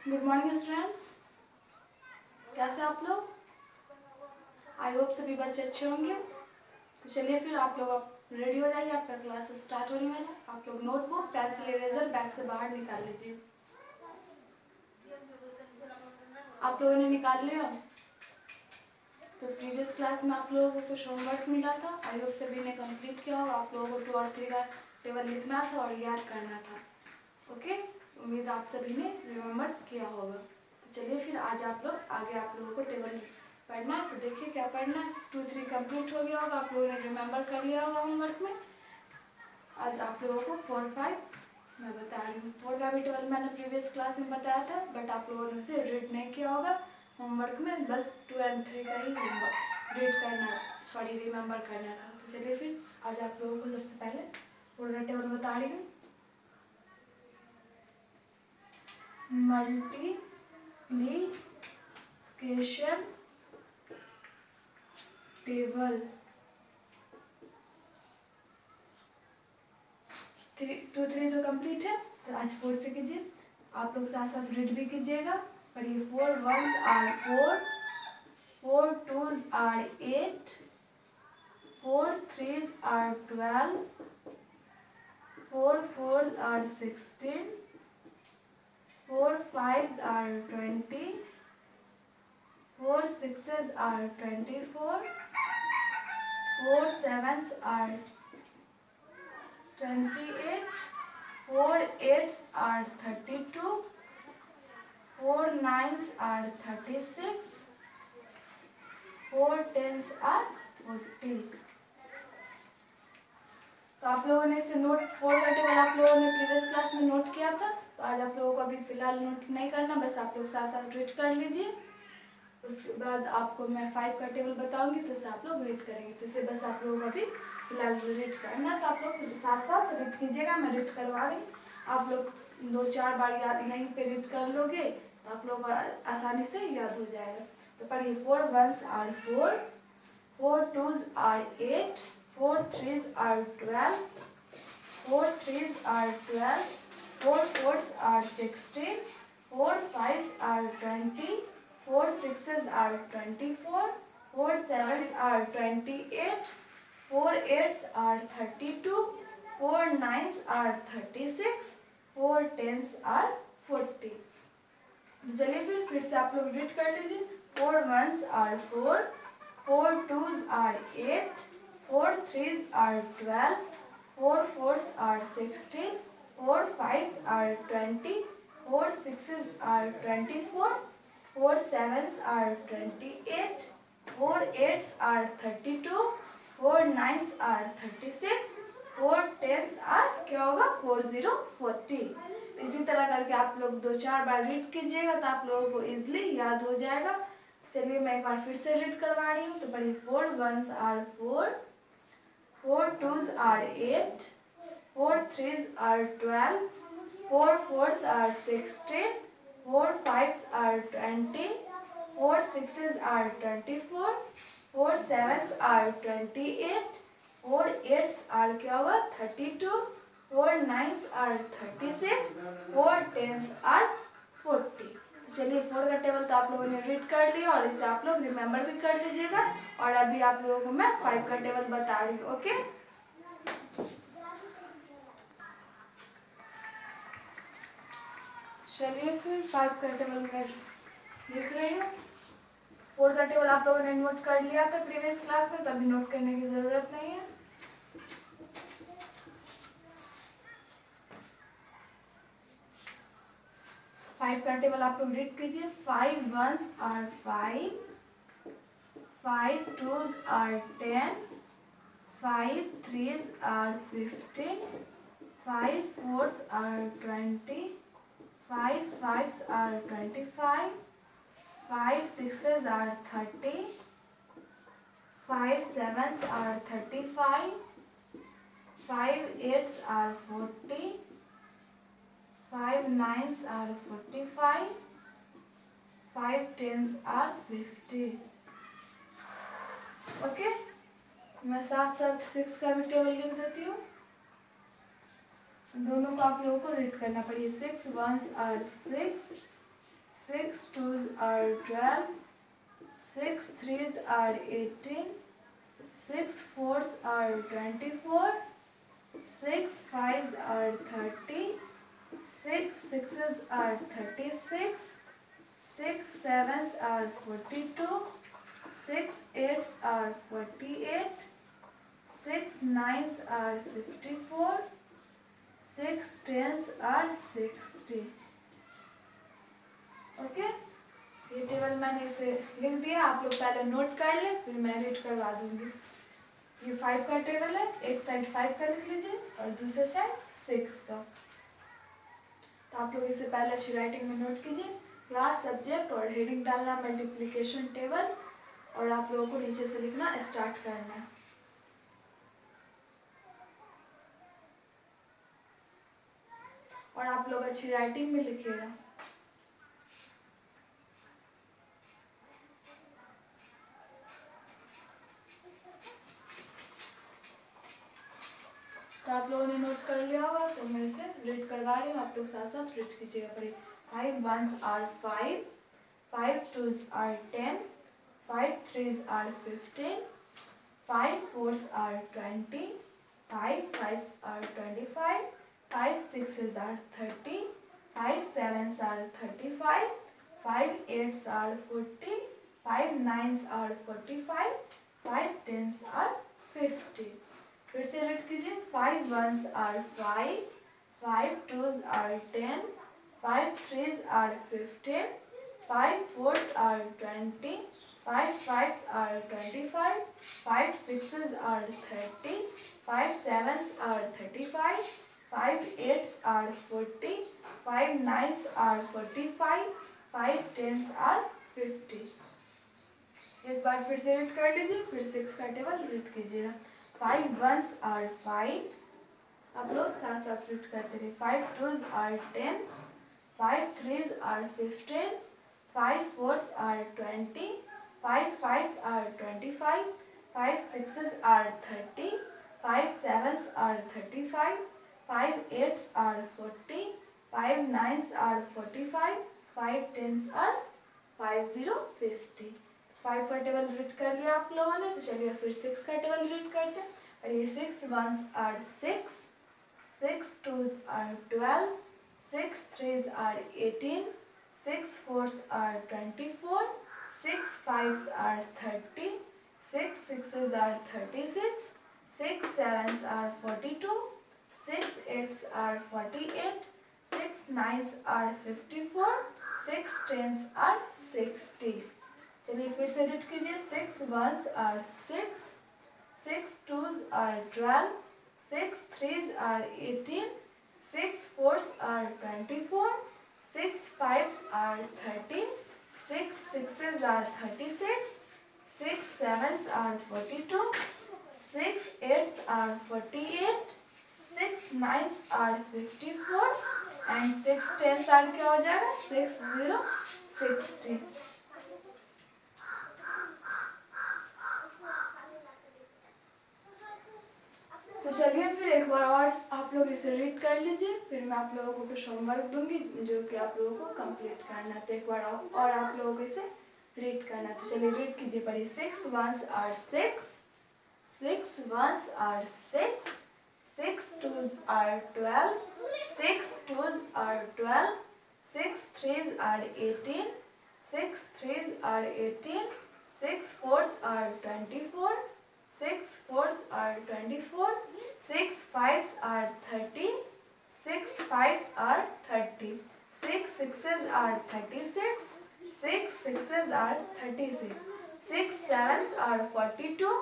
Good morning students, कैसे आप लोग। आई होप सभी बच्चे अच्छे होंगे। तो चलिए फिर आप लोग रेडी हो जाइए, आपका क्लास स्टार्ट होने वाला है। आप लोग नोटबुक पेंसिल इरेजर बैग से बाहर निकाल लीजिए। आप लोगों ने निकाल लिया। तो प्रीवियस क्लास में आप लोगों को कुछ होमवर्क मिला था, आई होप सभी ने कंप्लीट किया होगा। आप लोगों को 2 और 3 का टेबल लिखना था और याद करना था। ओके, उम्मीद आप सभी ने रिमेम्बर किया होगा। तो चलिए फिर आज आप लोगों को टेबल पढ़ना है। तो देखिए क्या पढ़ना है। 2, 3 कंप्लीट हो गया होगा, आप लोगों ने रिमेम्बर कर लिया होगा होमवर्क में। आज आप लोगों को 4, 5 मैं बता रही हूँ। 4 का भी टेबल मैंने प्रीवियस क्लास में बताया था, बट आप लोगों ने उसे रीड नहीं किया होगा होमवर्क में। बस 2 और 3 का ही होमवर्क रीड करना, सॉरी रिमेम्बर करना था। तो चलिए फिर आज आप लोगों को सबसे पहले 4 का टेबल बता रही हूँ। मल्टीप्लिकेशन टेबल 2, 3 तो कंप्लीट है। तो आज 4 से कीजिए। आप लोग साथ साथ रीड भी कीजिएगा। पढ़िए। 4 1s are 4, 4 2s are 8, 4 3s are 12, 4 4s are 16, 4 5s are 20, 4 6s are 24, 4 7s are 28, 4 8s are 32, 4 9s are 36, 4 10s are 40। तो आप लोगों ने इसे नोट 4 का टेबल आप लोगों ने प्रीवियस क्लास में नोट किया था। तो आज आप लोगों को अभी फिलहाल नोट नहीं करना, बस आप लोग साथ साथ रीड कर लीजिए। उसके बाद आपको मैं 5 का टेबल बताऊंगी, तो इसे आप लोग रीड करेंगे। तो इसे बस आप लोगों को अभी फिलहाल रीड करना, तो आप लोग साथ साथ रीड कीजिएगा। मैं रीड करवा रही, आप लोग 2-4 बार याद यहीं पे रीड कर लोगे तो आप लोग आसानी से याद हो जाएगा। तो पढ़िए। 4 1s are 4, 4 2s are 8, 4 3s are 12, 4 3s are 12, 4 4s are 16, 4 5s are 20, 4 6s are 24, 4 7s are 28, 4 8s are 32, 4 9s are 36, 4 10s are 40। तो चलिए फिर से आप लोग रीड कर लीजिए। 4 1s are 4, 4 2s are 8, 4 3s are 12, 4 4s are 16, 4 5s are 20, 4 6s are 24, 4 7s are 28, 4 8s are 32, 4 9s are 36, 4 10s are क्या होगा 40 40। इसी तरह करके आप लोग 2-4 बार रीड कीजिएगा, तो आप लोगों को इजीली याद हो जाएगा। चलिए मैं एक बार फिर से रीड करवा रही हूँ। तो पढ़िए। 4 1s are 4, 4 2s are 8, 4 3s are 12, 4 4s are 16, 4 5s are 20, 4 6s are 24, 4 7s are 28, 4 8s are क्या होगा 32, 4 9s are 36, 4 10s are 40। चलिए 4 का टेबल तो आप लोगों ने रीड कर लिया और इसे आप लोग रिमेम्बर भी कर लीजिएगा। और अभी आप लोगों को मैं 5 का टेबल बता रही हूँ। ओके, चलिए फिर 5 का टेबल में लिख रही हूँ। 4 का टेबल आप लोगों ने नोट कर लिया था प्रीवियस क्लास में, तो अभी नोट करने की जरूरत नहीं है। 5 का टेबल आप लोग रीड कीजिए। 5 1s are 5, 5 2s are 10, 5 3s are 15, 5 4s are 20, 5 5s are 25, 5 6s are 30, 5 7s are 35, 5 8s are 40, 5 9s are 45, 5 10s are 50। Okay, मैं साथ साथ 6 का भी टेबल लिख देती हूँ। दोनों को आप लोगों को रीड करना पड़ेगा। 6 1s are 6, 6 twos are 12, 6 threes are 18, 6 fours are 24, 6 fives are 30, 6 sixes are 36, 6 sevens are 42, 6 eights are 48, 6 nines are 54, 6 tens are 60. Okay, ये टेबल मैंने इसे लिख दिया, आप लोग पहले नोट कर ले, फिर मैं रीड करवा दूंगी। ये 5 का टेबल है, एक साइड 5 का लिख लीजिए और दूसरे साइड 6 का। तो आप लोग इसे पहले अच्छी राइटिंग में नोट कीजिए। क्लास, सब्जेक्ट और हेडिंग डालना मल्टीप्लिकेशन टेबल, और आप लोगों को नीचे से लिखना स्टार्ट करना है। और आप लोग अच्छी राइटिंग में लिखिएगा। तो आप लोगों ने नोट कर लिया होगा, तो मैं इसे रीड करवा रही हूँ, आप लोग साथ साथ रीड कीजिएगा। पढ़िए। 5 ones are 5, 5 twos are 10, 5 threes are 15, 5 fours are 20, 5 fives are 25, 5 sixes are 30, 5 sevens are 35, 5 eights are 40, 5 nines are 45, 5 tens are 50। फिर से रीड कीजिए। 5 ones are 5, 5 twos are 10, 5 threes are 15, 5 fours are 20, 5 fives are 25, 5 sixes are 30, 5 sevens are 35, 5 eights are 40, 5 nines are 45, 5 tens are 50। एक बार फिर से read कर लीजिए, फिर 6 का टेबल रीड कीजिएगा। 5 ones are 5, आप लोग साथ साथ रीड करते रहिए। 5 twos are 10, 5 threes are 15, 5 fours are 20, 5 fives are 25, 5 sixes are 30, 5 sevens are 35, 5 eights are 40, 5 nines are 45, 5 tens are 50। 5 का टेबल रीड कर लिया आप लोगों ने, तो चलिए फिर 6 का टेबल रीड करते हैं। और ये 6 ones are 6, 6 twos are 12, 6 threes are 18, 6 fours are 24, 6 fives are 30, 6 sixes are 36, 6 sevens are 42, 6 eights are 48, 6 nines are 54, 6 tens are 60। चलिए फिर से रीड कीजिए। 6 ones are 6, 6 twos are 12, 6 threes are 18, 6 fours are 24, 6 fives are 30, 6 sixes are 36, 6 sevens are 42, 6 eights are 48, 6 nines are 54 and 6 tens are क्या हो जाएगा? 60। तो चलिए फिर एक बार और आप लोग इसे रीड कर लीजिए, फिर मैं आप लोगों को कुछ होमवर्क दूंगी जो कि आप लोगों को कंप्लीट करना है। तो एक बार आप लोगों को इसे रीड करना है। तो चलिए रीड कीजिए, पढ़िए। 6 ones are 6, 6 ones are 6, 6 twos are 12, 6 twos are 12, 6 threes are 18, 6 threes are 18, 6 fours are 24, 6 fours are 24, 6 fives are 30, 6 fives are 30, 6 sixes are 36, 6 sixes are 36, 6 sevens are 42,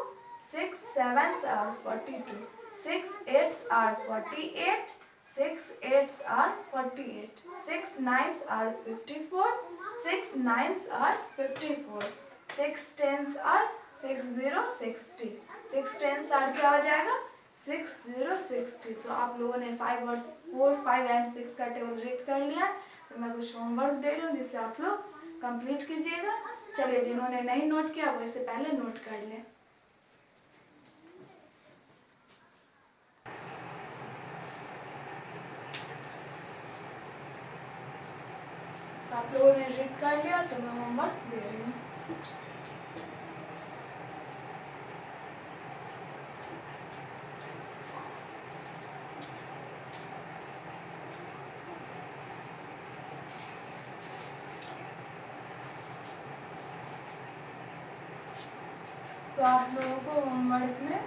6 sevens are 42, 6 eights are 48, 6 eights are 48, 6 nines are 54, 6 nines are 54, 6 tens are 60। 6 tens are क्या हो जाएगा? 60। तो आप लोगों ने 5 और 4, 5 and 6 का table read कर लिया। तो मैं कुछ होमवर्क दे रही हूँ जिससे आप लोग कंप्लीट कीजिएगा। चलिए, जिन्होंने नहीं नोट किया वो इससे पहले नोट कर लें। तो आप आप लोगों ने रीड कर लिया तो मैं होमवर्क दे रही हूँ। तो आप लोगों को होमवर्क में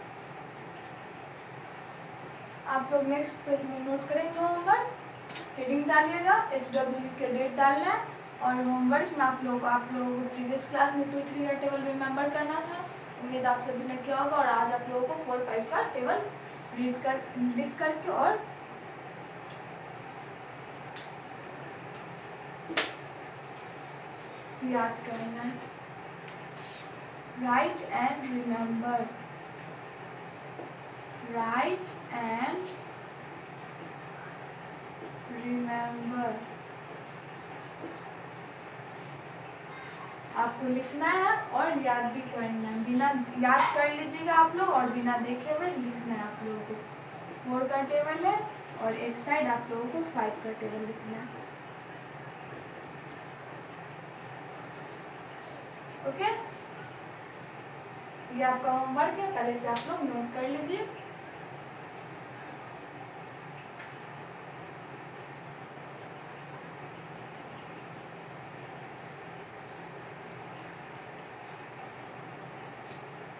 आप लोग नेक्स्ट पेज में नोट करेंगे होमवर्क, हेडिंग डालिएगा, HW लिख के डेट डालना है। और होमवर्क में आप लोगों को प्रीवियस क्लास में 2, 3 का टेबल रिमेंबर करना था। उम्मीद आप सभी ने किया होगा। और आज आप लोगों को 4, 5 का टेबल लिख करके और याद करना है। Right and remember, right and remember आपको लिखना है और याद भी करना है। बिना याद कर लीजिएगा आप लोग और बिना देखे हुए लिखना है आप लोगों को। 4 का टेबल है और एक साइड आप लोगों को 5 का टेबल लिखना है। ओके, ये आपका होमवर्क है, पहले से आप लोग नोट कर लीजिए।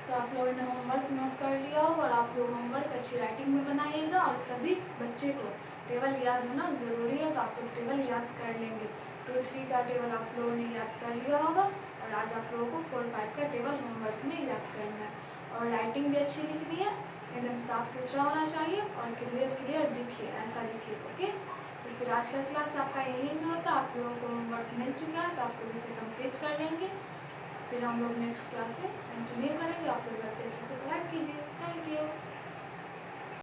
तो आप लोगों ने होमवर्क नोट कर लिया होगा और आप लोग होमवर्क अच्छी राइटिंग में बनाइएगा। और सभी बच्चे को टेबल याद होना ज़रूरी है, तो आप लोग टेबल याद कर लेंगे। 2, 3 का टेबल आप लोगों ने याद कर लिया होगा और आज आप लोगों को 4, 5 का टेबल होमवर्क में याद करना है। और राइटिंग भी अच्छी लिखनी है, एकदम साफ सुथरा होना चाहिए और क्लियर दिखे, ऐसा लिखिए। ओके, तो फिर आज का क्लास आपका यही नहीं होता। आप लोगों को होमवर्क मिल चुका है तो आप लोग इसे कंप्लीट कर लेंगे। फिर हम लोग नेक्स्ट क्लास में कंटिन्यू करेंगे। आप लोग घर पे अच्छे से पढ़ाई